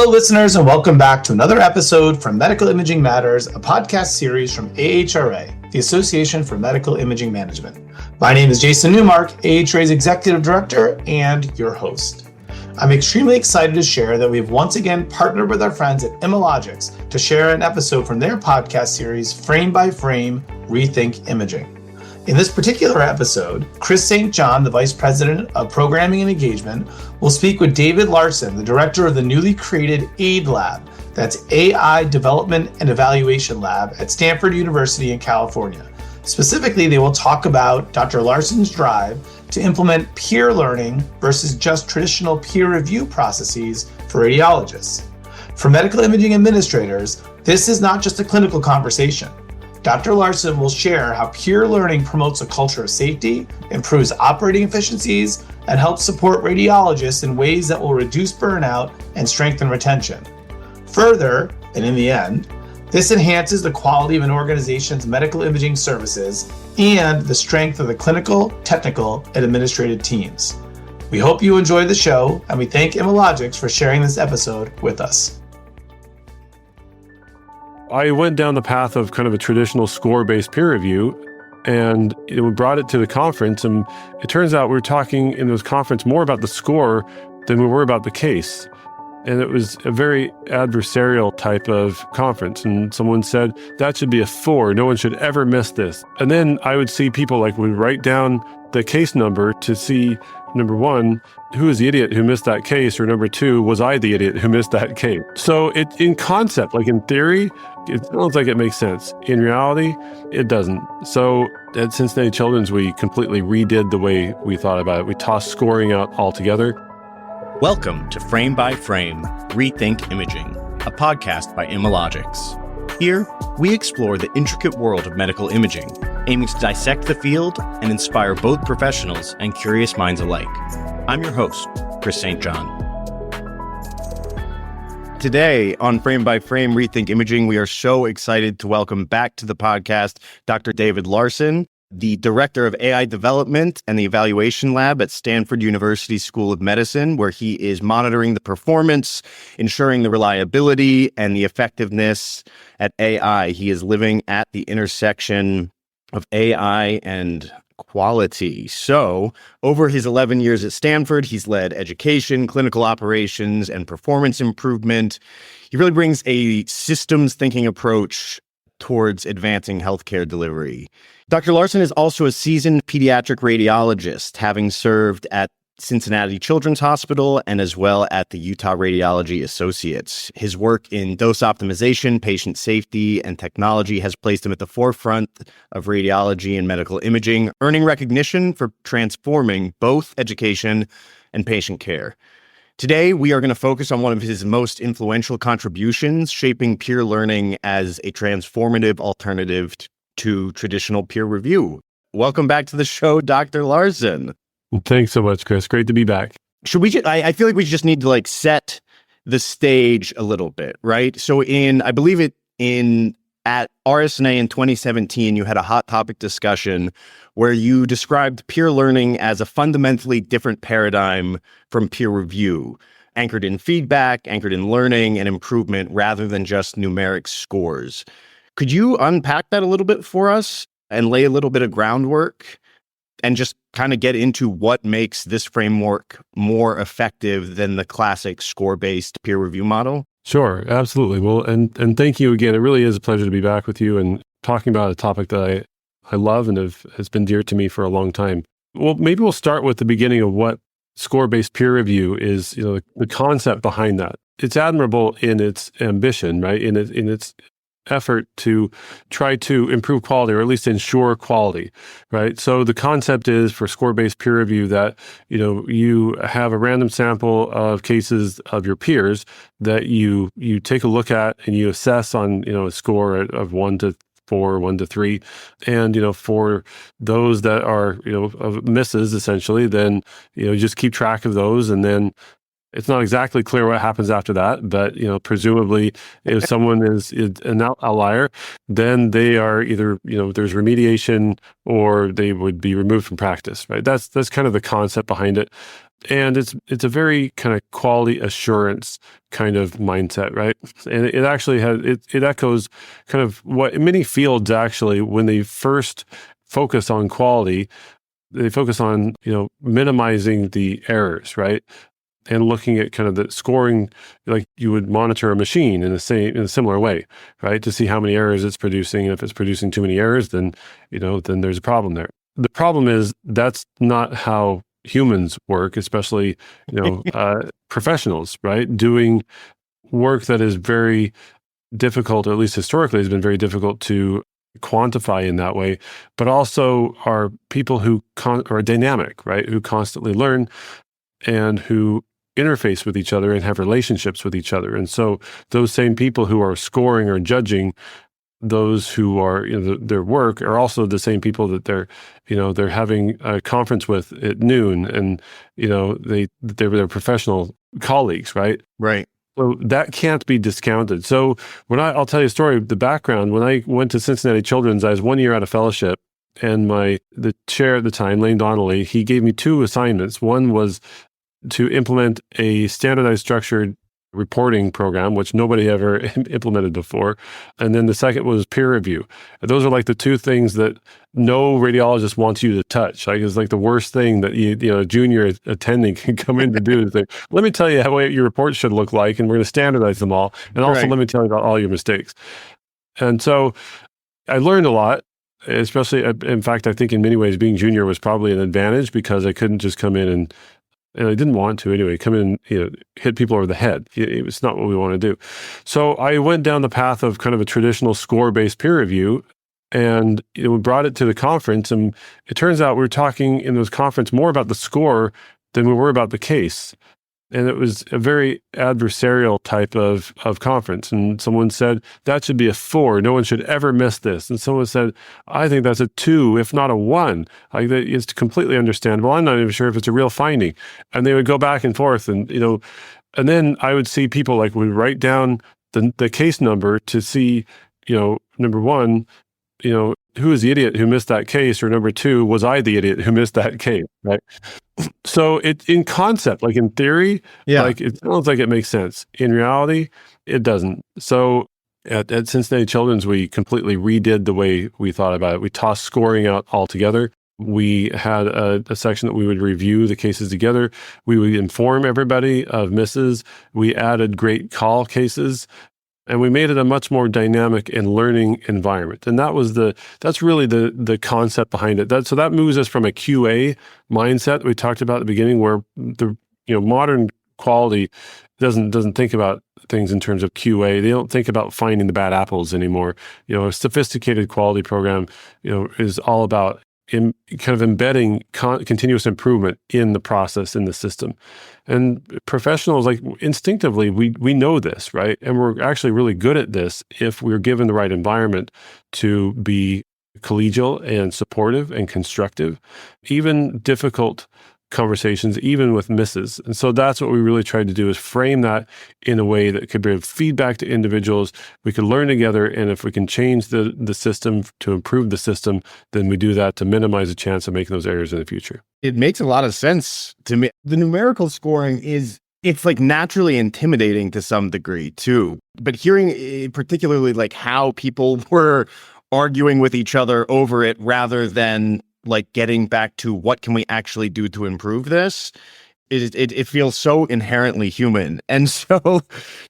Hello, listeners, and welcome back to another episode from Medical Imaging Matters, a podcast series from AHRA, the Association for Medical Imaging Management. My name is Jason Newmark, AHRA's Executive Director and your host. I'm extremely excited to share that we've once again partnered with our friends at Imalogics to share an episode from their podcast series, Frame by Frame, Rethink Imaging. In this particular episode, Chris St. John, the Vice President of Programming and Engagement, will speak with David Larson, the Director of the newly created AID Lab, that's AI Development and Evaluation Lab at Stanford University in California. Specifically, they will talk about Dr. Larson's drive to implement peer learning versus just traditional peer review processes for radiologists. For medical imaging administrators, this is not just a clinical conversation. Dr. Larson will share how peer learning promotes a culture of safety, improves operating efficiencies, and helps support radiologists in ways that will reduce burnout and strengthen retention. Further, and in the end, this enhances the quality of an organization's medical imaging services and the strength of the clinical, technical, and administrative teams. We hope you enjoy the show, and we thank Imalogics for sharing this episode with us. I went down the path of kind of a traditional score-based peer review, and we brought it to the conference, and it turns out we were talking in this conference more about the score than we were about the case. And it was a very adversarial type of conference. And someone said, that should be a 4. No one should ever miss this. And then I would see people would write down the case number to see, number one, who is the idiot who missed that case? Or number two, was I the idiot who missed that case? So in concept, in theory, it sounds like it makes sense. In reality, it doesn't. So at Cincinnati Children's, we completely redid the way we thought about it. We tossed scoring out altogether. Welcome to Frame by Frame, Rethink Imaging, a podcast by Imalogics. Here, we explore the intricate world of medical imaging, aiming to dissect the field and inspire both professionals and curious minds alike. I'm your host, Chris St. John. Today on Frame by Frame, Rethink Imaging, we are so excited to welcome back to the podcast Dr. David Larson, the Director of AI Development and the Evaluation Lab at Stanford University School of Medicine, where he is monitoring the performance, ensuring the reliability and the effectiveness at AI. He is living at the intersection of AI and quality. So, over his 11 years at Stanford, he's led education, clinical operations, and performance improvement. He really brings a systems thinking approach towards advancing healthcare delivery. Dr. Larson is also a seasoned pediatric radiologist, having served at Cincinnati Children's Hospital and as well at the Utah Radiology Associates. His work in dose optimization, patient safety, and technology has placed him at the forefront of radiology and medical imaging, earning recognition for transforming both education and patient care. Today, we are going to focus on one of his most influential contributions, shaping peer learning as a transformative alternative to traditional peer review. Welcome back to the show, Dr. Larson. Thanks so much, Chris. Great to be back. I feel like we just need to set the stage a little bit, right? So at RSNA in 2017, you had a hot topic discussion where you described peer learning as a fundamentally different paradigm from peer review, anchored in feedback, anchored in learning and improvement rather than just numeric scores. Could you unpack that a little bit for us and lay a little bit of groundwork and just kind of get into what makes this framework more effective than the classic score-based peer review model? Sure, absolutely. Well, and thank you again. It really is a pleasure to be back with you and talking about a topic that I love and has been dear to me for a long time. Well, maybe we'll start with the beginning of what score-based peer review is, the concept behind that. It's admirable in its ambition, right? In its effort to try to improve quality or at least ensure quality, right? So the concept is for score-based peer review that, you have a random sample of cases of your peers that you take a look at and you assess on, a score of 1 to 4, 1 to 3. And, for those that are, of misses essentially, then, just keep track of those. And then It's not exactly clear what happens after that, but presumably, if someone is an outlier, then they are either there's remediation or they would be removed from practice. Right? That's kind of the concept behind it, and it's a very kind of quality assurance kind of mindset, right? And it actually has it echoes kind of what in many fields actually when they first focus on quality, they focus on minimizing the errors, right? And looking at kind of the scoring, like you would monitor a machine in a similar way, right? To see how many errors it's producing. And if it's producing too many errors, then then there's a problem there. The problem is that's not how humans work, especially professionals, right? Doing work that is very difficult, or at least historically has been very difficult to quantify in that way, but also are people who are dynamic, right? Who constantly learn and who interface with each other and have relationships with each other. And so those same people who are scoring or judging those who are their work are also the same people that they're having a conference with at noon, and they're professional colleagues, right? Right. So that can't be discounted. So I'll tell you a story. The background, when I went to Cincinnati Children's, I was 1 year out of fellowship, and the chair at the time, Lane Donnelly, he gave me two assignments. One was to implement a standardized structured reporting program, which nobody ever implemented before. And then the second was peer review. Those are like the two things that no radiologist wants you to touch. Like it's like the worst thing that a junior attending can come in to do is say, let me tell you how your report should look like, and we're going to standardize them all. And also let me tell you about all your mistakes. And so I learned a lot. Especially, in fact, I think in many ways being junior was probably an advantage because I couldn't just come in and I didn't want to anyway, come in, hit people over the head. It's not what we want to do. So I went down the path of kind of a traditional score-based peer review, and we brought it to the conference. And it turns out we were talking in this conference more about the score than we were about the case. And it was a very adversarial type of conference. And someone said, that should be a 4. No one should ever miss this. And someone said, I think that's a 2, if not a 1. Like, it's completely understandable. I'm not even sure if it's a real finding. And they would go back and forth. And, and then I would see people would write down the case number to see, number one, who is the idiot who missed that case? Or number 2, was I the idiot who missed that case, right? So in concept, like in theory, it sounds like it makes sense. In reality, it doesn't. So at Cincinnati Children's, we completely redid the way we thought about it. We tossed scoring out altogether. We had a section that we would review the cases together. We would inform everybody of misses. We added great call cases. And we made it a much more dynamic and learning environment. And that's really the concept behind it. So that moves us from a QA mindset that we talked about at the beginning, where the modern quality doesn't think about things in terms of QA. They don't think about finding the bad apples anymore. A sophisticated quality program, is all about kind of embedding continuous improvement in the process, in the system. And professionals, like instinctively, we know this, right? And we're actually really good at this if we're given the right environment to be collegial and supportive and constructive, even difficult conversations, even with misses. And so that's what we really tried to do, is frame that in a way that could give feedback to individuals. We could learn together, and if we can change the system to improve the system, then we do that to minimize the chance of making those errors in the future. It makes a lot of sense to me. The numerical scoring it's like naturally intimidating to some degree too. But hearing particularly like how people were arguing with each other over it rather than like getting back to what can we actually do to improve this, it feels so inherently human. And so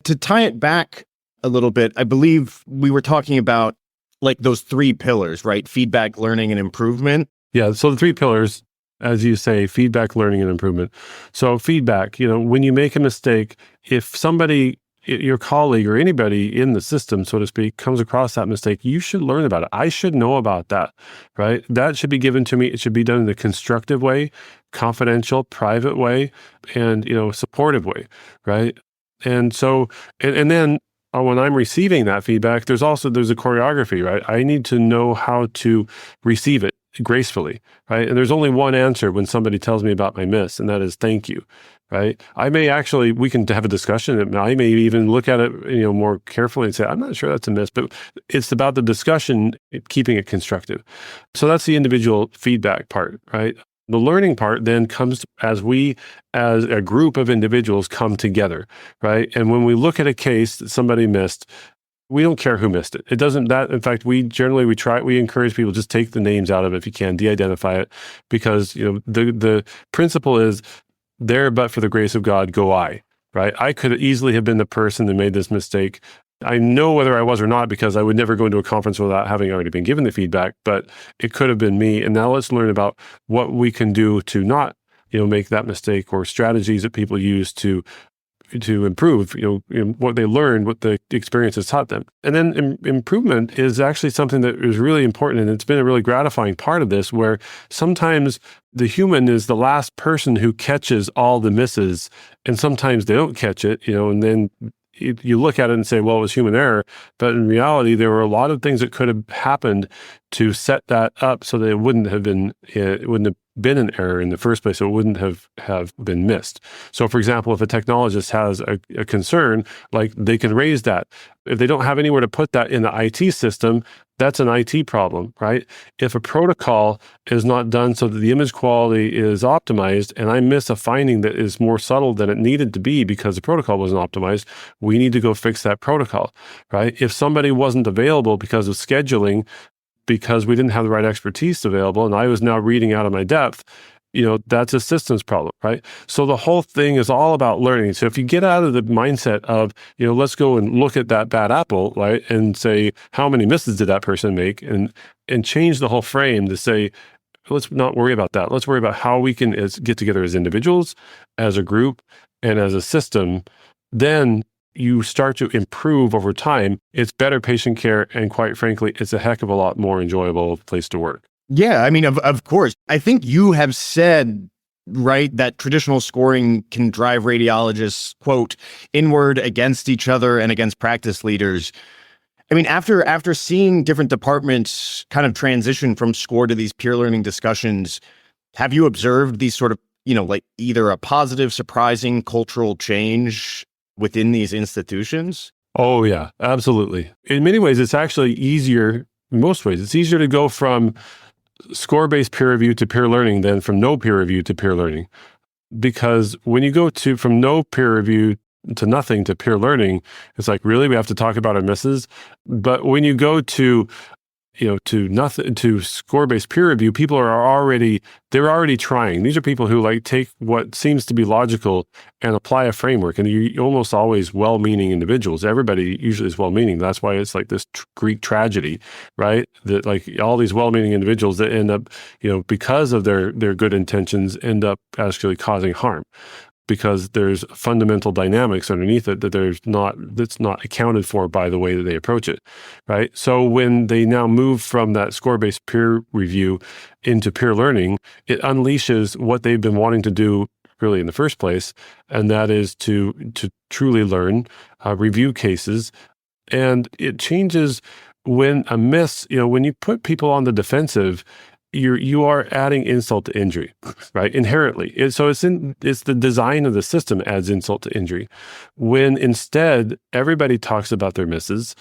to tie it back a little bit, I believe we were talking about like those 3 pillars, right? Feedback, learning, and improvement. Yeah. So the 3 pillars, as you say, feedback, learning, and improvement. So feedback, when you make a mistake, if somebody, your colleague or anybody in the system, so to speak, comes across that mistake, you should learn about it. I should know about that, right? That should be given to me. It should be done in a constructive way, confidential, private way, and, supportive way, right? And so, and then when I'm receiving that feedback, there's a choreography, right? I need to know how to receive it gracefully, right? And there's only one answer when somebody tells me about my miss, and that is thank you, right? We can have a discussion, and I may even look at it, more carefully and say, I'm not sure that's a miss, but it's about the discussion, keeping it constructive. So that's the individual feedback part, right? The learning part then comes as we, as a group of individuals, come together, right? And when we look at a case that somebody missed, we don't care who missed it. It doesn't that, in fact, we encourage people, just take the names out of it if you can, de-identify it, because, the principle is there, but for the grace of God, go I, right? I could easily have been the person that made this mistake. I know whether I was or not because I would never go into a conference without having already been given the feedback, but it could have been me. And now let's learn about what we can do to not, make that mistake, or strategies that people use to improve, what they learned, what the experience has taught them. And then improvement is actually something that is really important. And it's been a really gratifying part of this, where sometimes the human is the last person who catches all the misses, and sometimes they don't catch it, and then you look at it and say, well, it was human error. But in reality, there were a lot of things that could have happened to set that up so that it wouldn't have been an error in the first place. So it wouldn't have been missed. So for example, if a technologist has a concern, like, they can raise that. If they don't have anywhere to put that in the IT system, that's an IT problem, right? If a protocol is not done so that the image quality is optimized, and I miss a finding that is more subtle than it needed to be because the protocol wasn't optimized, we need to go fix that protocol, right? If somebody wasn't available because of scheduling, because we didn't have the right expertise available, and I was now reading out of my depth, that's a systems problem, right? So the whole thing is all about learning. So if you get out of the mindset of, let's go and look at that bad apple, right, and say, how many misses did that person make, and change the whole frame to say, let's not worry about that. Let's worry about how we can get together as individuals, as a group, and as a system. Then you start to improve over time. It's better patient care, and quite frankly, it's a heck of a lot more enjoyable place to work. Yeah, I mean, of course. I think you have said, right, that traditional scoring can drive radiologists, quote, inward against each other and against practice leaders. I mean, after seeing different departments kind of transition from score to these peer learning discussions, have you observed these sort of, like, either a positive, surprising cultural change within these institutions? Oh, yeah, absolutely. In many ways, it's actually easier. In most ways, it's easier to go from score-based peer review to peer learning than from no peer review to peer learning. Because when you go from no peer review to nothing to peer learning, it's like, really, we have to talk about our misses? But when you go to score-based peer review, people they're already trying. These are people who take what seems to be logical and apply a framework. And you're almost always well-meaning individuals. Everybody usually is well-meaning. That's why it's like this Greek tragedy, right? That all these well-meaning individuals that end up, because of their good intentions, end up actually causing harm, because there's fundamental dynamics underneath it that's not accounted for by the way that they approach it, right? So when they now move from that score-based peer review into peer learning, it unleashes what they've been wanting to do really in the first place, and that is to truly learn, review cases, and it changes when a miss, when you put people on the defensive, you are adding insult to injury, right? Inherently. It's the design of the system adds insult to injury. When instead everybody talks about their misses,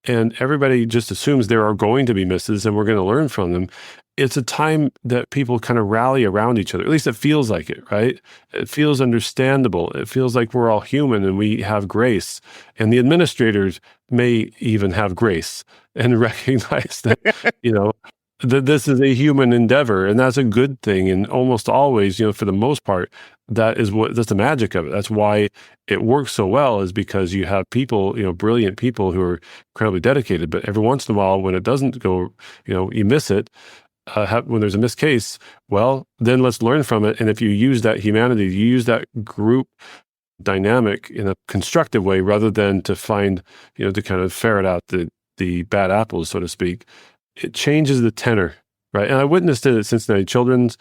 and everybody just assumes there are going to be misses and we're going to learn from them, it's a time that people kind of rally around each other. At least it feels like it, right? It feels understandable. It feels like we're all human and we have grace. And the administrators may even have grace and recognize that, that this is a human endeavor, and that's a good thing. And almost always, for the most part, that's the magic of it. That's why it works so well, is because you have people, brilliant people who are incredibly dedicated. But every once in a while, when it doesn't go, you miss it, when there's a missed case, well, then let's learn from it. And if you use that humanity, you use that group dynamic in a constructive way, rather than to find, to kind of ferret out the bad apples, so to speak, it changes the tenor, right? And I witnessed it at Cincinnati Children's,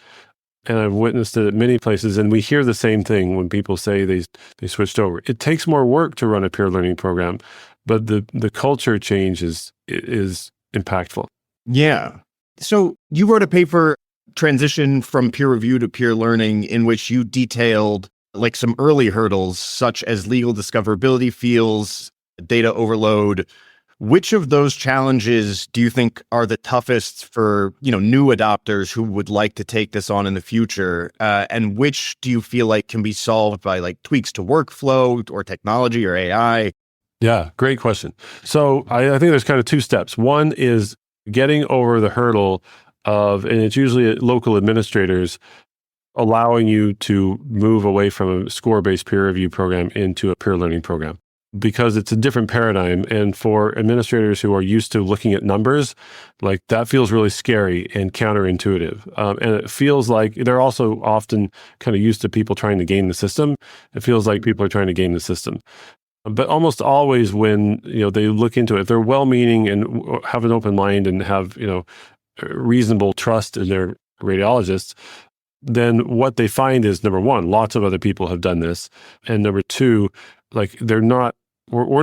and I've witnessed it at many places, and we hear the same thing when people say they switched over. It takes more work to run a peer learning program, but the culture change is impactful. Yeah. So you wrote a paper, Transition from Peer Review to Peer Learning, in which you detailed like some early hurdles, such as legal discoverability feels, data overload. Which of those challenges do you think are the toughest for, new adopters who would like to take this on in the future? And which do you feel like can be solved by like tweaks to workflow or technology or AI? Yeah, great question. So I think there's kind of two steps. One is getting over the hurdle of, and it's usually local administrators, allowing you to move away from a score-based peer review program into a peer learning program, because it's a different paradigm. And for administrators who are used to looking at numbers, like that feels really scary and counterintuitive. And it feels like they're also often kind of used to people trying to game the system. It feels like people are trying to game the system. But almost always when, they look into it, if they're well-meaning and have an open mind and have, reasonable trust in their radiologists, then what they find is, number one, lots of other people have done this. And number two, like we're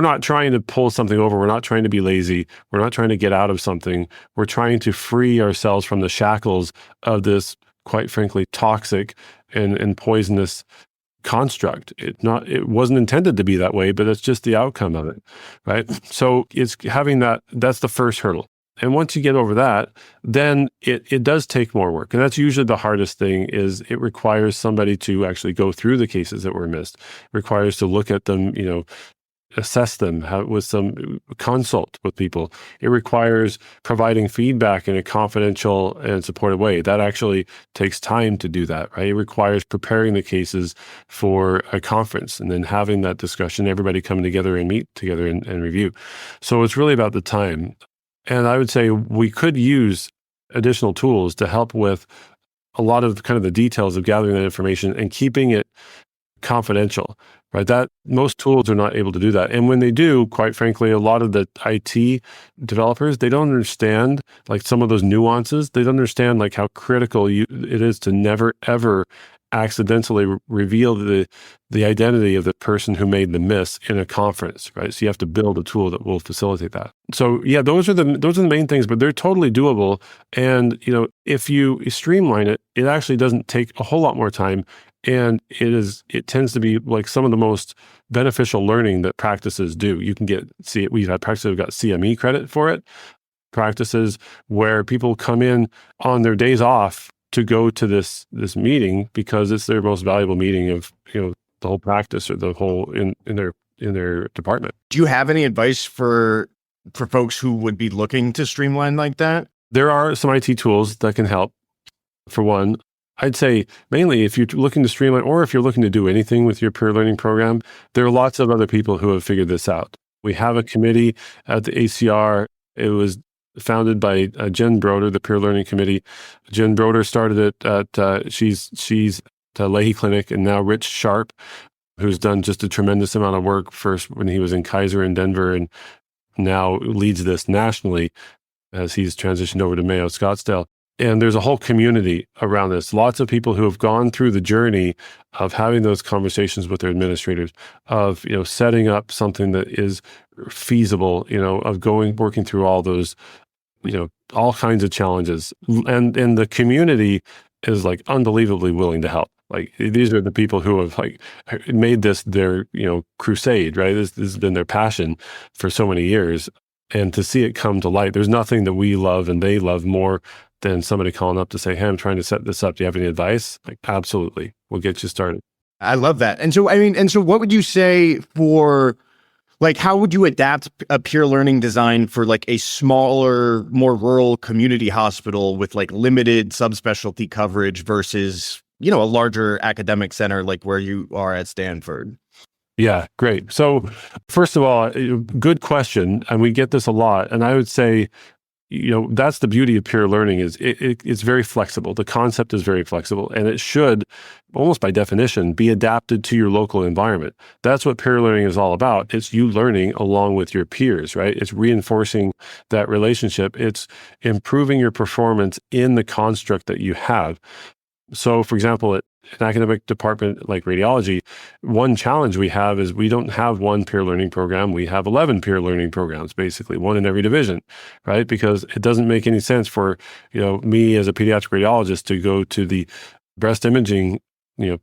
not trying to pull something over. We're not trying to be lazy. We're not trying to get out of something. We're trying to free ourselves from the shackles of this, quite frankly, toxic and poisonous construct. It wasn't intended to be that way, but it's just the outcome of it, right? So it's having that's the first hurdle. And once you get over that, then it does take more work. And that's usually the hardest thing. Is it requires somebody to actually go through the cases that were missed. It requires to look at them, assess them with some consult with people. It requires providing feedback in a confidential and supportive way. That actually takes time to do that, right? It requires preparing the cases for a conference and then having that discussion, everybody coming together and meet together and review. So it's really about the time. And I would say we could use additional tools to help with a lot of kind of the details of gathering that information and keeping it confidential, right? That most tools are not able to do that. And when they do, quite frankly, a lot of the IT developers, they don't understand like some of those nuances. They don't understand like how critical it is to never, ever accidentally reveal the identity of the person who made the miss in a conference, right? So you have to build a tool that will facilitate that. So yeah, those are the main things, but they're totally doable. And if you streamline it, it actually doesn't take a whole lot more time. And it tends to be like some of the most beneficial learning that practices do. You can we've had practices who've got CME credit for it, practices where people come in on their days off to go to this meeting because it's their most valuable meeting of, the whole practice or the whole in their department. Do you have any advice for folks who would be looking to streamline like that? There are some IT tools that can help. For one, I'd say mainly if you're looking to streamline or if you're looking to do anything with your peer learning program, there are lots of other people who have figured this out. We have a committee at the ACR. It was founded by Jen Broder, the peer learning committee. Jen Broder started it at she's at Leahy Clinic, and now Rich Sharp, who's done just a tremendous amount of work first when he was in Kaiser in Denver, and now leads this nationally as he's transitioned over to Mayo Scottsdale. And there's a whole community around this. Lots of people who have gone through the journey of having those conversations with their administrators, of setting up something that is feasible, of working through all those, all kinds of challenges. And the community is like unbelievably willing to help. Like these are the people who have like made this their crusade, right? This has been their passion for so many years. And to see it come to light, there's nothing that we love and they love more than somebody calling up to say, hey, I'm trying to set this up. Do you have any advice? Like, absolutely. We'll get you started. I love that. And so, what would you say for, like, how would you adapt a peer learning design for like a smaller, more rural community hospital with like limited subspecialty coverage versus, a larger academic center like where you are at Stanford? Yeah, great. So first of all, good question. And we get this a lot. And I would say, that's the beauty of peer learning is it's very flexible. The concept is very flexible, and it should, almost by definition, be adapted to your local environment. That's what peer learning is all about. It's you learning along with your peers, right? It's reinforcing that relationship. It's improving your performance in the construct that you have. So, for example, an academic department like radiology, one challenge we have is we don't have one peer learning program. We have 11 peer learning programs, basically one in every division, right? Because it doesn't make any sense for, me as a pediatric radiologist to go to the breast imaging,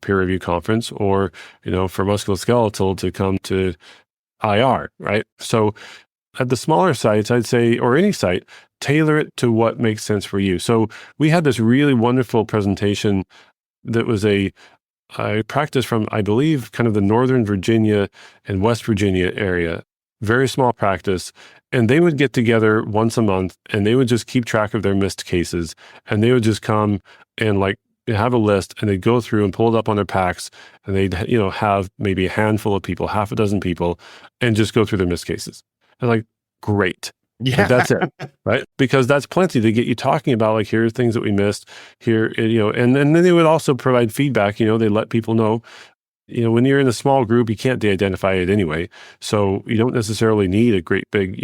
peer review conference, or, for musculoskeletal to come to IR, right? So at the smaller sites, I'd say, or any site, tailor it to what makes sense for you. So we had this really wonderful presentation that was I practiced from, I believe, kind of the Northern Virginia and West Virginia area, very small practice. And they would get together once a month and they would just keep track of their missed cases. And they would just come and have a list, and they'd go through and pull it up on their packs, and they'd, have maybe a handful of people, half a dozen people, and just go through their missed cases. And great. Yeah. That's it, right? Because that's plenty to get you talking about, here are things that we missed here, and then they would also provide feedback. They let people know, when you're in a small group, you can't de-identify it anyway. So you don't necessarily need a great big,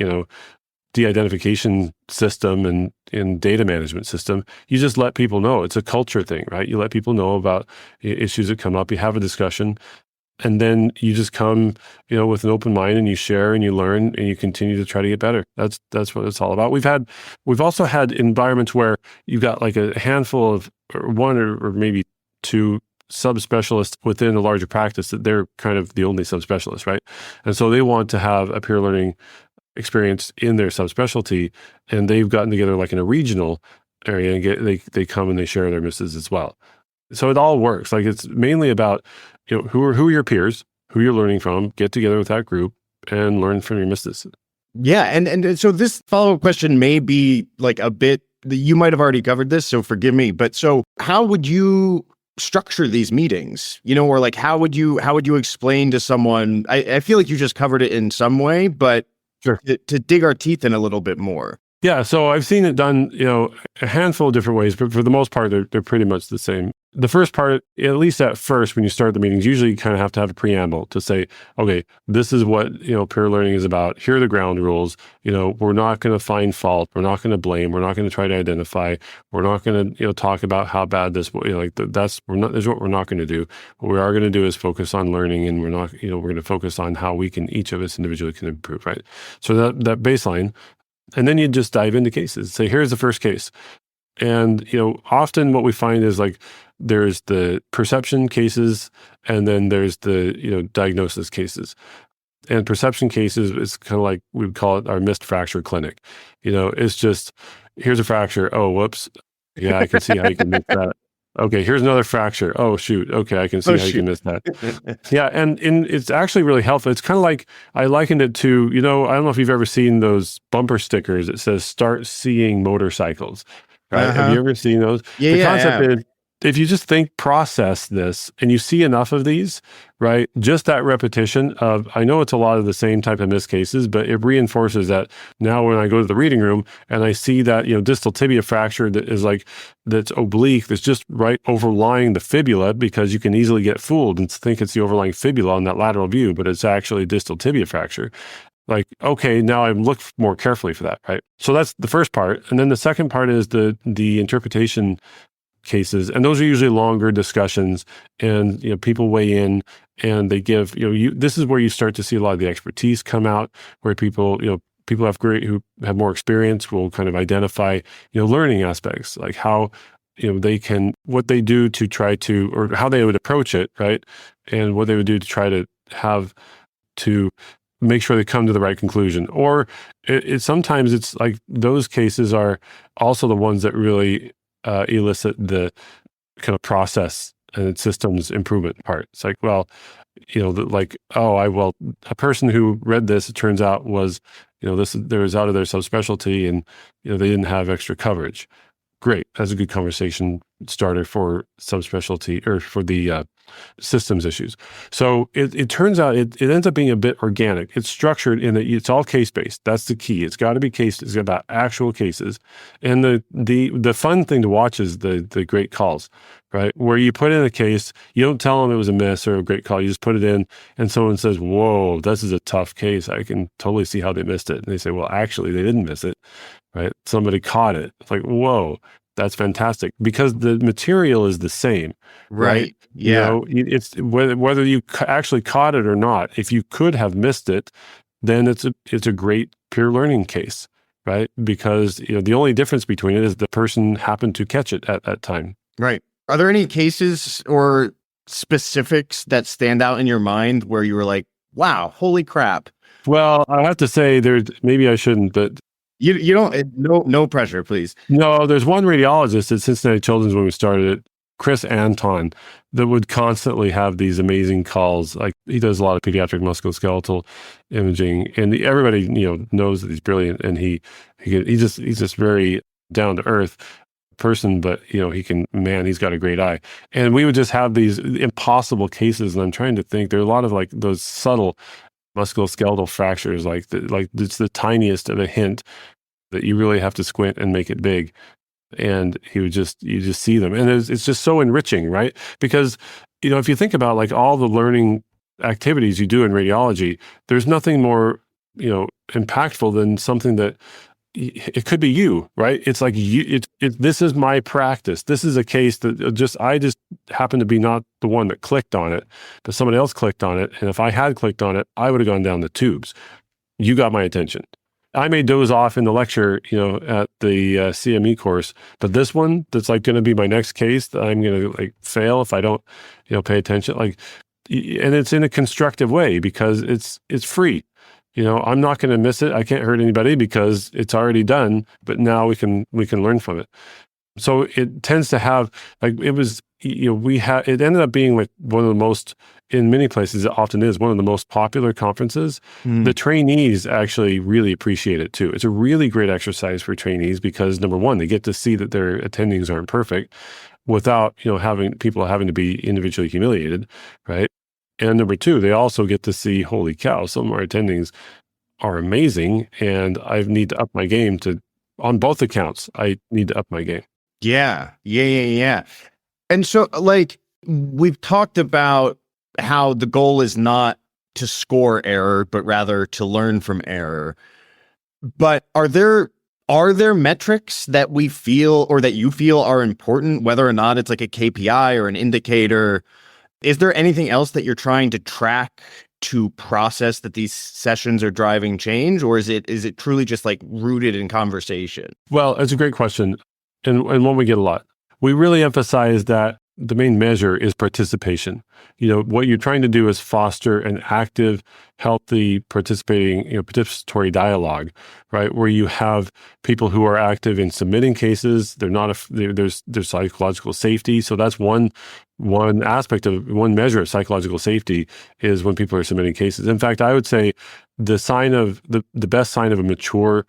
de-identification system and data management system. You just let people know. It's a culture thing, right? You let people know about issues that come up. You have a discussion. And then you just come, with an open mind, and you share and you learn and you continue to try to get better. That's what it's all about. We've also had environments where you've got a handful of, or one or maybe two subspecialists within a larger practice that they're kind of the only subspecialist, right? And so they want to have a peer learning experience in their subspecialty, and they've gotten together in a regional area and they come and they share their misses as well. So it all works. It's mainly about, who are your peers, who you're learning from, get together with that group and learn from your misses. Yeah. And so this follow-up question may be a bit, you might have already covered this, so forgive me, but so how would you structure these meetings, or how would you explain to someone, I feel like you just covered it in some way, but Sure. To dig our teeth in a little bit more. Yeah. So I've seen it done, a handful of different ways, but for the most part, they're pretty much the same. The first part, at least at first, when you start the meetings, usually you kind of have to have a preamble to say, okay, this is what, peer learning is about. Here are the ground rules. We're not going to find fault. We're not going to blame. We're not going to try to identify. We're not going to, talk about how bad this, that's what we're not going to do. What we are going to do is focus on learning, and we're not, we're going to focus on how each of us individually can improve, right? So that baseline. And then you just dive into cases. Say, here's the first case. And, often what we find is there's the perception cases, and then there's the, diagnosis cases. And perception cases is kind of we would call it our missed fracture clinic. It's just, here's a fracture. Oh, whoops. Yeah, I can see how you can miss that. Okay, here's another fracture. Oh, shoot. Okay, I can see how you can miss that. Yeah, and it's actually really helpful. It's kind of I likened it to, I don't know if you've ever seen those bumper stickers that says, start seeing motorcycles, right? Uh-huh. Have you ever seen those? Yeah, the concept is, if you just process this, and you see enough of these, right? Just that repetition of, I know it's a lot of the same type of missed cases, but it reinforces that now when I go to the reading room and I see that, distal tibia fracture that is that's oblique, that's just right overlying the fibula, because you can easily get fooled and think it's the overlying fibula on that lateral view, but it's actually distal tibia fracture. Okay, now I look more carefully for that, right? So that's the first part. And then the second part is the interpretation cases, and those are usually longer discussions, and people weigh in and they give this is where you start to see a lot of the expertise come out, where people who have more experience will kind of identify learning aspects, how they can, what they do to try to, or how they would approach it, right, and what they would do to try to have to make sure they come to the right conclusion. Or sometimes it's those cases are also the ones that really elicit the kind of process and systems improvement part. It's a person who read this, it turns out was, there was out of their subspecialty, and, they didn't have extra coverage. Great. That's a good conversation starter for subspecialty, or for the systems issues. So it turns out it ends up being a bit organic. It's structured in that it's all case-based. That's the key. It's got to be case. It's about actual cases. And the fun thing to watch is the great calls, right? Where you put in a case, you don't tell them it was a miss or a great call. You just put it in, and someone says, whoa, this is a tough case. I can totally see how they missed it. And they say, well, actually, they didn't miss it, right? Somebody caught it. It's whoa. That's fantastic because the material is the same, right? Yeah. It's whether you actually caught it or not. If you could have missed it, then it's a great peer learning case, right? Because the only difference between it is the person happened to catch it at that time. Right. Are there any cases or specifics that stand out in your mind where you were like, wow, holy crap? Well, I have to say maybe I shouldn't, but You don't, no pressure, please. no, there's one radiologist at Cincinnati Children's when we started it, Chris Anton, that would constantly have these amazing calls. Like he does a lot of pediatric musculoskeletal imaging, and everybody knows that he's brilliant, and he's just very down to earth person, but he's got a great eye. And we would just have these impossible cases, and I'm trying to think. There are a lot of like those subtle musculoskeletal fractures, like it's the tiniest of a hint that you really have to squint and make it big. And you just see them. And it's just so enriching, right? Because, if you think about like all the learning activities you do in radiology, there's nothing more, impactful than something that it could be you, right? It's like this is my practice. This is a case that I just happen to be not the one that clicked on it, but somebody else clicked on it. And if I had clicked on it, I would have gone down the tubes. You got my attention. I may doze off in the lecture, at the CME course, but this one that's like going to be my next case that I'm going to like fail if I don't, pay attention. Like, and it's in a constructive way because it's free. I'm not going to miss it. I can't hurt anybody because it's already done. But now we can learn from it. So it tends to have it ended up being like one of the most, in many places it often is one of the most popular conferences. The trainees actually really appreciate it too. It's a really great exercise for trainees because number one, they get to see that their attendings aren't perfect without having to be individually humiliated, right? And number two, they also get to see, holy cow, some of our attendings are amazing, and I need to up my game on both accounts. I need to up my game. Yeah. And so, like, we've talked about how the goal is not to score error, but rather to learn from error. But are there metrics that we feel or that you feel are important, whether or not it's like a KPI or an indicator? Is there anything else that you're trying to track to process that these sessions are driving change, or is it truly just like rooted in conversation? Well, it's a great question, and one we get a lot. We really emphasize that the main measure is participation. What you're trying to do is foster an active, healthy, participatory dialogue, right? Where you have people who are active in submitting cases. There's psychological safety. So that's one aspect of one measure of psychological safety is when people are submitting cases. In fact, I would say the best sign of a mature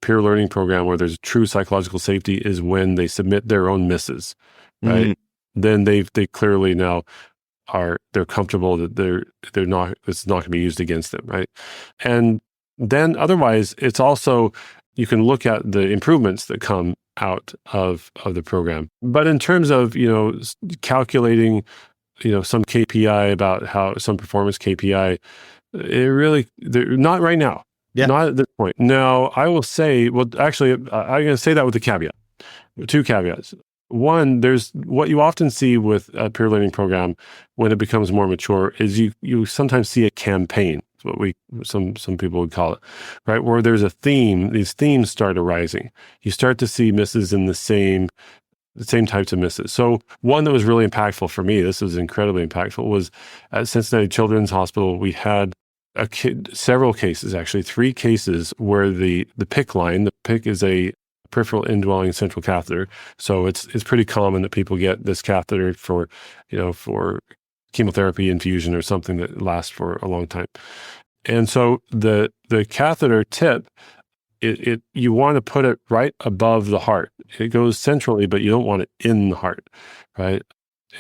peer learning program where there's true psychological safety is when they submit their own misses, right? Mm-hmm. Then they clearly now they're comfortable that it's not going to be used against them, right? And then otherwise, it's also, you can look at the improvements that come out of the program. But in terms of, calculating, some KPI about how some performance KPI, they're not right now. Yeah. Not at this point. Now, I will say, well, actually, I'm going to say that with a caveat, 2 caveats. One, there's what you often see with a peer learning program when it becomes more mature is you sometimes see a campaign. That's what some people would call it, right? Where there's a theme, these themes start arising. You start to see misses in the same types of misses. So one that was really impactful for me, this was incredibly impactful, was at Cincinnati Children's Hospital. We had several cases, actually 3 cases where the PICC line, the PICC is a peripheral indwelling central catheter. So it's pretty common that people get this catheter for chemotherapy infusion or something that lasts for a long time. And so the catheter tip, you want to put it right above the heart. It goes centrally, but you don't want it in the heart, right?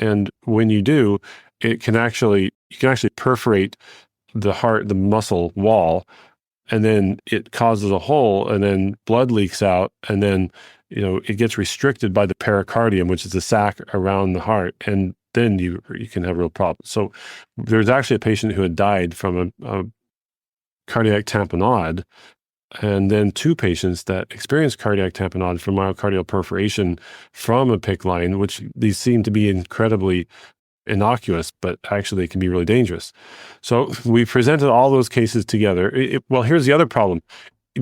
And when you do, you can actually perforate the heart, the muscle wall, and then it causes a hole, and then blood leaks out, and then it gets restricted by the pericardium, which is the sac around the heart, and then you can have real problems. So there's actually a patient who had died from a cardiac tamponade and then 2 patients that experienced cardiac tamponade from myocardial perforation from a PICC line, which these seem to be incredibly innocuous, but actually they can be really dangerous. So we presented all those cases together. Well, here's the other problem.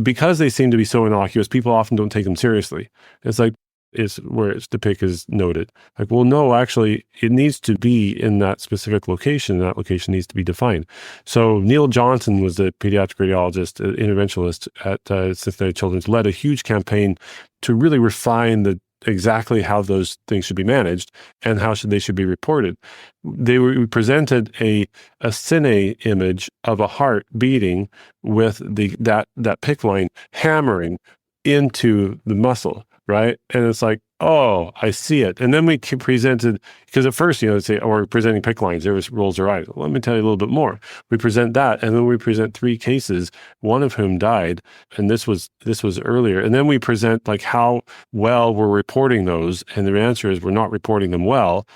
Because they seem to be so innocuous, people often don't take them seriously. It's like, it's where the PICC is noted. Like, well, no, actually, it needs to be in that specific location. And that location needs to be defined. So Neil Johnson was the pediatric radiologist, interventionalist at Cincinnati Children's, led a huge campaign to really refine exactly how those things should be managed and how they should be reported. We presented a cine image of a heart beating with that PICC line hammering into the muscle, right? And it's like, oh, I see it. And then we presented, because at first, they say, oh, we're presenting PICC lines, there rolls their eyes. Well, let me tell you a little bit more. We present that, and then we present 3 cases, one of whom died, and this was earlier. And then we present like how well we're reporting those, and the answer is we're not reporting them well.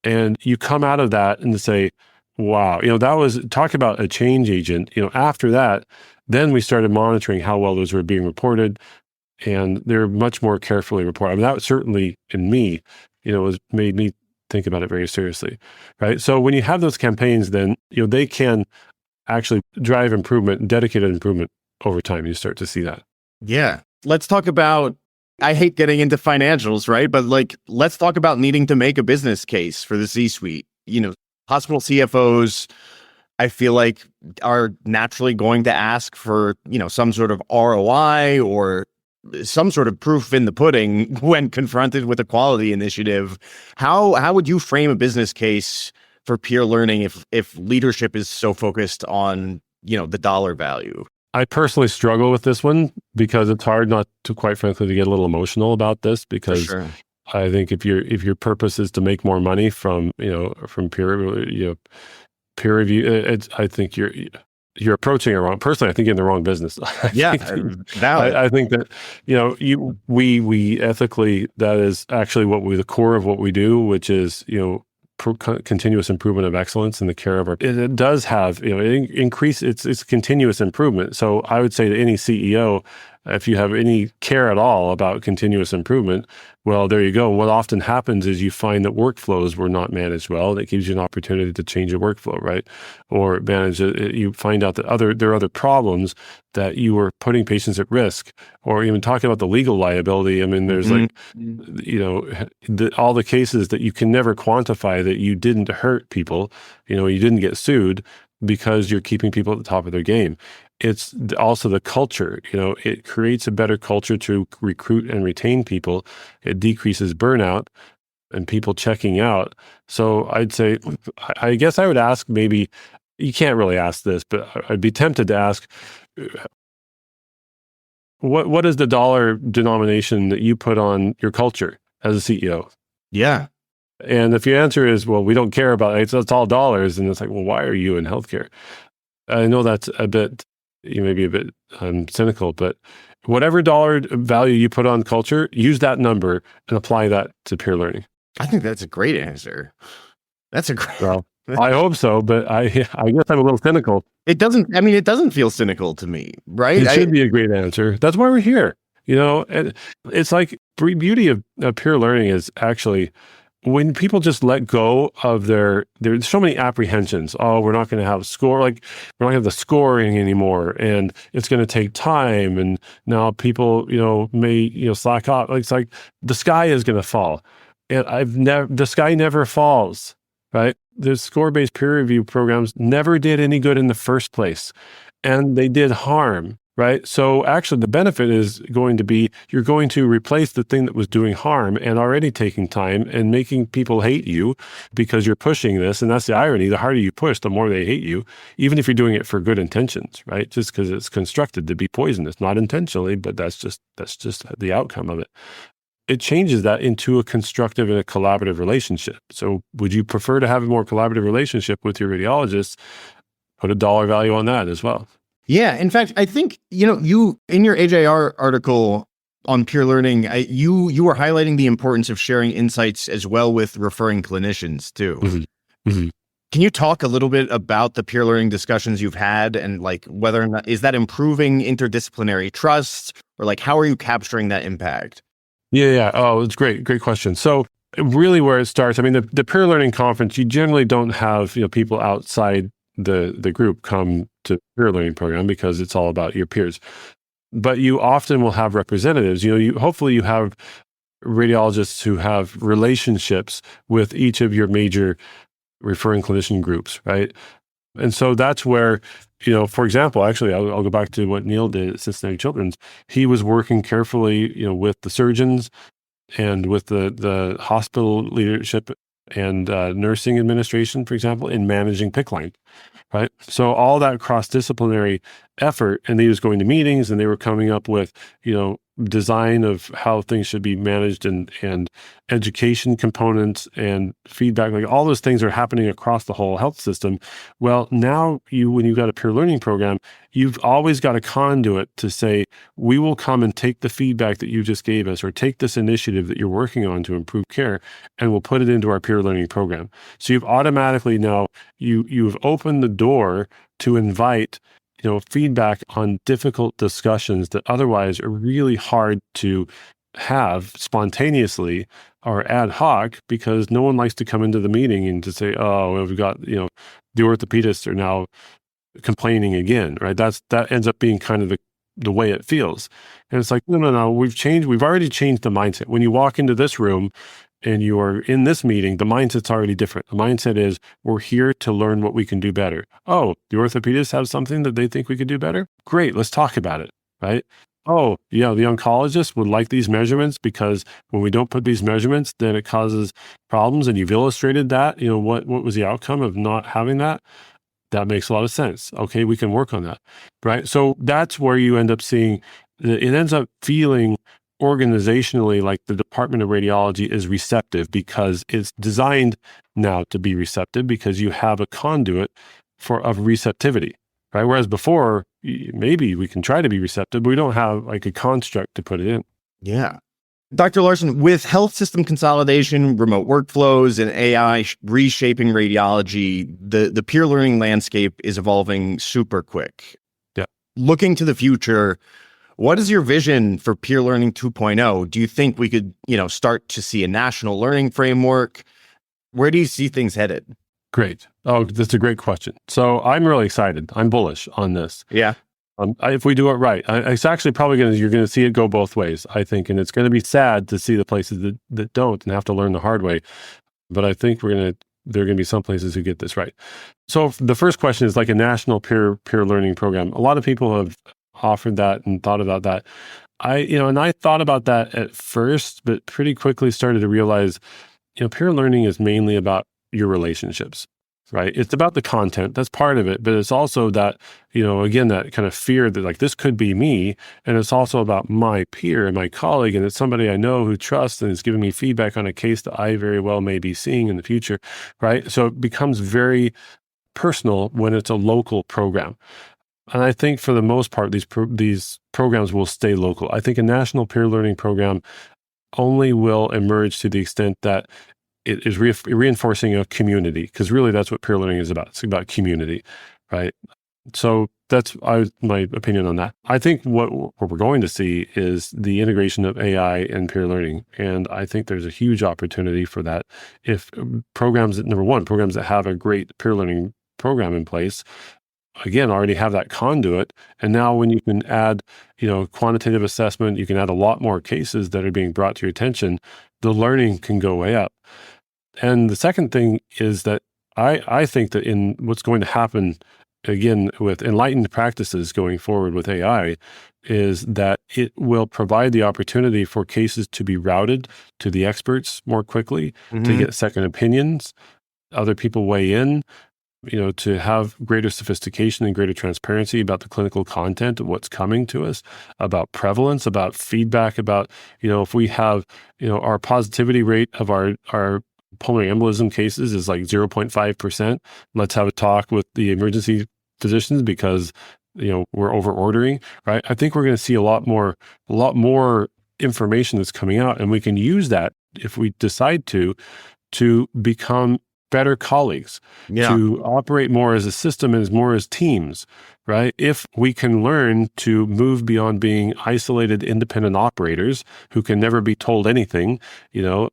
And you come out of that and say, wow, that was, talk about a change agent. After that, then we started monitoring how well those were being reported, and they're much more carefully reported. I mean, that was certainly in me, made me think about it very seriously, right? So when you have those campaigns, then, they can actually drive improvement, dedicated improvement over time. You start to see that. Yeah. Let's talk about, I hate getting into financials, right? But let's talk about needing to make a business case for the C-suite. Hospital CFOs, I feel like, are naturally going to ask for, some sort of ROI or some sort of proof in the pudding when confronted with a quality initiative. How would you frame a business case for peer learning if leadership is so focused on, the dollar value? I personally struggle with this one because it's hard not to, quite frankly, to get a little emotional about this, because sure. I think if your purpose is to make more money from peer review, I think you're approaching it wrong. Personally, I think you're in the wrong business. Yeah, valid. I think that we ethically, that is actually the core of what we do, which is continuous improvement of excellence in the care of our. It does have it's continuous improvement. So I would say to any CEO, if you have any care at all about continuous improvement, well, there you go. What often happens is you find that workflows were not managed well. That gives you an opportunity to change your workflow, right? Or manage it. You find out that there are other problems, that you were putting patients at risk, or even talking about the legal liability. I mean, there's all the cases that you can never quantify that you didn't hurt people, you didn't get sued because you're keeping people at the top of their game. It's also the culture. It creates a better culture to recruit and retain people. It decreases burnout and people checking out. So I'd say, I guess I would ask, maybe, you can't really ask this, but I'd be tempted to ask, what is the dollar denomination that you put on your culture as a CEO? Yeah. And if your answer is, well, we don't care about it, it's all dollars, and it's like, well, why are you in healthcare? I know that's a bit, you may be a bit cynical, but whatever dollar value you put on culture, use that number and apply that to peer learning. I think that's a great answer. That's a great. Well, I hope so, but I guess I'm a little cynical. It doesn't feel cynical to me, right? It should be a great answer. That's why we're here. And it's like, beauty of peer learning is actually when people just let go of there's so many apprehensions. Oh, we're not going to have we're not going to have the scoring anymore, and it's going to take time. And now people, may, slack off. It's like the sky is going to fall. And the sky never falls, right? The score-based peer review programs never did any good in the first place, and they did harm. Right. So actually, the benefit is going to be, you're going to replace the thing that was doing harm and already taking time and making people hate you because you're pushing this. And that's the irony. The harder you push, the more they hate you, even if you're doing it for good intentions, right? Just because it's constructed to be poisonous, not intentionally, but that's just the outcome of it. It changes that into a constructive and a collaborative relationship. So would you prefer to have a more collaborative relationship with your radiologists? Put a dollar value on that as well. Yeah. In fact, I think, you, in your AJR article on peer learning, you were highlighting the importance of sharing insights as well with referring clinicians too. Mm-hmm. Mm-hmm. Can you talk a little bit about the peer learning discussions you've had and like whether or not is that improving interdisciplinary trust or like how are you capturing that impact? Yeah. Oh, it's great. Great question. So really where it starts, I mean, the peer learning conference, you generally don't have, people outside the group come to peer learning program because it's all about your peers. But you often will have representatives, hopefully you have radiologists who have relationships with each of your major referring clinician groups, right? And so that's where, for example, actually, I'll go back to what Neil did at Cincinnati Children's. He was working carefully, with the surgeons and with the hospital leadership and nursing administration, for example, in managing PICC line, right? So all that cross-disciplinary effort, and he was going to meetings and they were coming up with, design of how things should be managed and education components and feedback, like all those things are happening across the whole health system. Well, now when you've got a peer learning program, you've always got a conduit to say, we will come and take the feedback that you just gave us or take this initiative that you're working on to improve care and we'll put it into our peer learning program. So you've automatically now, you've opened the door to invite feedback on difficult discussions that otherwise are really hard to have spontaneously or ad hoc because no one likes to come into the meeting and to say, oh, we've got, the orthopedists are now complaining again, right? That ends up being kind of the way it feels. And it's like, no, we've already changed the mindset. When you walk into this room, and you are in this meeting, the mindset's already different. The mindset is, we're here to learn what we can do better. Oh, the orthopedists have something that they think we could do better? Great, let's talk about it, right? Oh, yeah, the oncologist would like these measurements because when we don't put these measurements, then it causes problems. And you've illustrated that, what was the outcome of not having that? That makes a lot of sense. Okay, we can work on that, right? So that's where you end up seeing, it ends up feeling organizationally like the Department of Radiology is receptive because it's designed now to be receptive because you have a conduit of receptivity, right? Whereas before, maybe we can try to be receptive, but we don't have like a construct to put it in. Yeah. Dr. Larson, with health system consolidation, remote workflows, and AI reshaping radiology, the peer learning landscape is evolving super quick. Yeah. Looking to the future, what is your vision for peer learning 2.0? Do you think we could, start to see a national learning framework? Where do you see things headed? Great. Oh, that's a great question. So I'm really excited. I'm bullish on this. Yeah. If we do it right, it's actually probably you're going to see it go both ways, I think. And it's going to be sad to see the places that don't and have to learn the hard way. But I think there are going to be some places who get this right. So the first question is like a national peer learning program. A lot of people have offered that and thought about that. I thought about that at first, but pretty quickly started to realize, peer learning is mainly about your relationships, right? It's about the content. That's part of it, but it's also that, again, that kind of fear that like, this could be me. And it's also about my peer and my colleague. And it's somebody I know who trusts and is giving me feedback on a case that I very well may be seeing in the future, right? So it becomes very personal when it's a local program. And I think for the most part, these programs will stay local. I think a national peer learning program only will emerge to the extent that it is reinforcing a community, because really that's what peer learning is about. It's about community, right? So that's my opinion on that. I think what we're going to see is the integration of AI and peer learning. And I think there's a huge opportunity for that. If programs that have a great peer learning program in place, again, already have that conduit. And now when you can add, quantitative assessment, you can add a lot more cases that are being brought to your attention, the learning can go way up. And the second thing is that I think that in what's going to happen, again, with enlightened practices going forward with AI, is that it will provide the opportunity for cases to be routed to the experts more quickly, to get second opinions, other people weigh in, to have greater sophistication and greater transparency about the clinical content of what's coming to us, about prevalence, about feedback, about, if we have, our positivity rate of our pulmonary embolism cases is like 0.5%. Let's have a talk with the emergency physicians because, we're over ordering, right? I think we're going to see a lot more information that's coming out, and we can use that if we decide to become better colleagues, to operate more as a system and more as teams, right? If we can learn to move beyond being isolated, independent operators who can never be told anything, and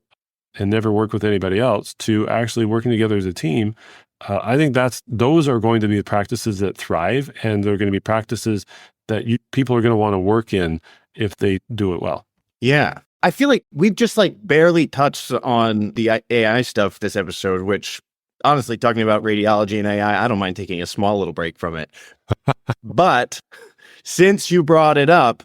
never work with anybody else, to actually working together as a team, I think those are going to be the practices that thrive, and they're going to be practices that people are going to want to work in if they do it well. Yeah. I feel like we've just barely touched on the AI stuff this episode, which honestly, talking about radiology and AI, I don't mind taking a small little break from it. But since you brought it up,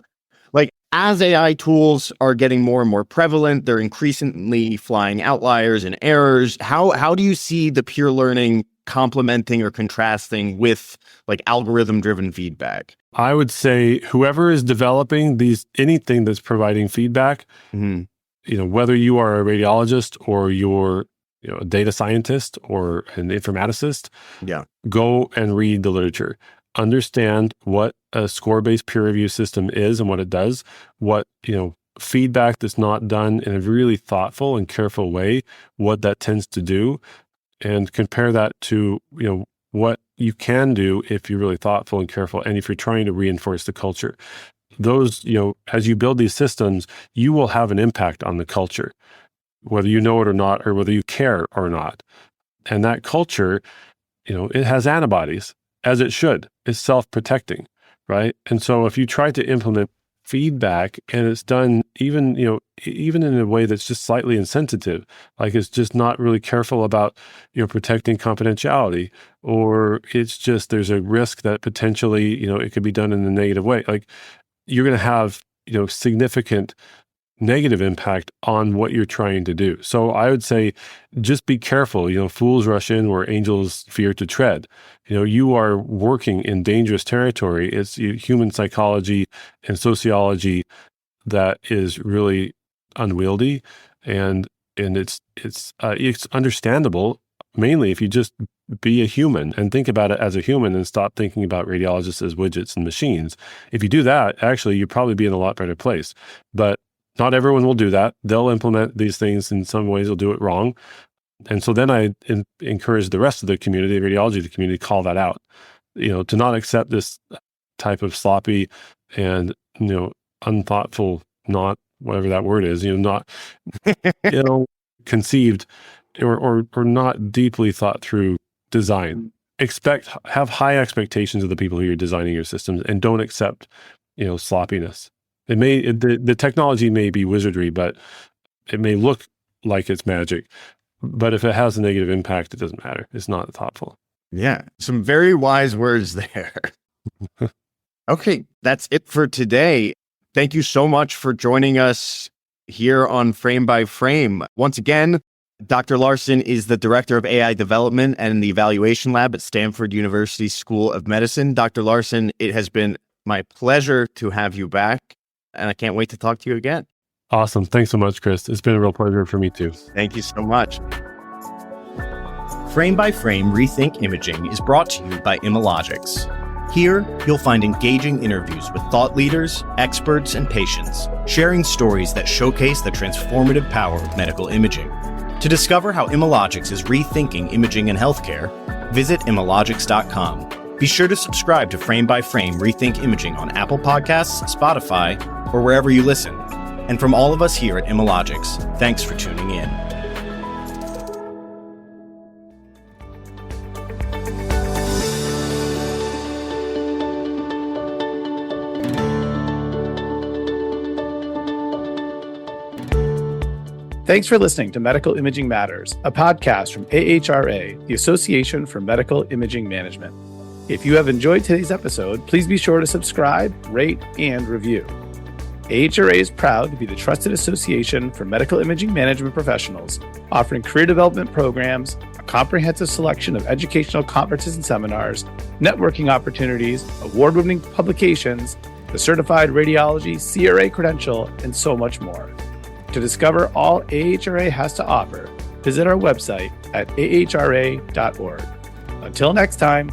as AI tools are getting more and more prevalent, they're increasingly flying outliers and errors. How do you see the pure learning complementing or contrasting with algorithm-driven feedback? I would say whoever is developing anything that's providing feedback, whether you are a radiologist or you're a data scientist or an informaticist, go and read the literature. Understand what a score-based peer review system is and what it does, what, feedback that's not done in a really thoughtful and careful way, what that tends to do, and compare that to, what you can do if you're really thoughtful and careful, and if you're trying to reinforce the culture. Those, as you build these systems, you will have an impact on the culture, whether you know it or not, or whether you care or not. And that culture, it has antibodies, as it should. It's self-protecting, right? And so if you try to implement feedback and it's done even in a way that's just slightly insensitive, it's just not really careful about, protecting confidentiality, or it's just there's a risk that potentially, it could be done in a negative way, you're going to have, significant negative impact on what you're trying to do. So I would say just be careful. Fools rush in where angels fear to tread. You are working in dangerous territory. It's human psychology and sociology that is really unwieldy, and it's understandable, mainly if you just be a human and think about it as a human and stop thinking about radiologists as widgets and machines. If you do that, actually, you'll probably be in a lot better place. But not everyone will do that. They'll implement these things in some ways, they'll do it wrong. And so then I encourage the rest of the community, the radiology community, to call that out, to not accept this type of sloppy and, unthoughtful, not whatever that word is, not, conceived or not deeply thought through design. Have high expectations of the people who you're designing your systems, and don't accept, sloppiness. The technology may be wizardry, but it may look like it's magic. But if it has a negative impact, it doesn't matter. It's not thoughtful. Yeah, some very wise words there. Okay, that's it for today. Thank you so much for joining us here on Frame by Frame. Once again, Dr. Larson is the Director of AI Development and the Evaluation Lab at Stanford University School of Medicine. Dr. Larson, it has been my pleasure to have you back, and I can't wait to talk to you again. Awesome. Thanks so much, Chris. It's been a real pleasure for me too. Thank you so much. Frame by Frame Rethink Imaging is brought to you by Imalogics. Here, you'll find engaging interviews with thought leaders, experts, and patients, sharing stories that showcase the transformative power of medical imaging. To discover how Imalogics is rethinking imaging and healthcare, visit imalogics.com. Be sure to subscribe to Frame by Frame Rethink Imaging on Apple Podcasts, Spotify, or wherever you listen. And from all of us here at Imalogics, thanks for tuning in. Thanks for listening to Medical Imaging Matters, a podcast from AHRA, the Association for Medical Imaging Management. If you have enjoyed today's episode, please be sure to subscribe, rate, and review. AHRA is proud to be the trusted association for medical imaging management professionals, offering career development programs, a comprehensive selection of educational conferences and seminars, networking opportunities, award-winning publications, the certified radiology CRA credential, and so much more. To discover all AHRA has to offer, visit our website at ahra.org. Until next time.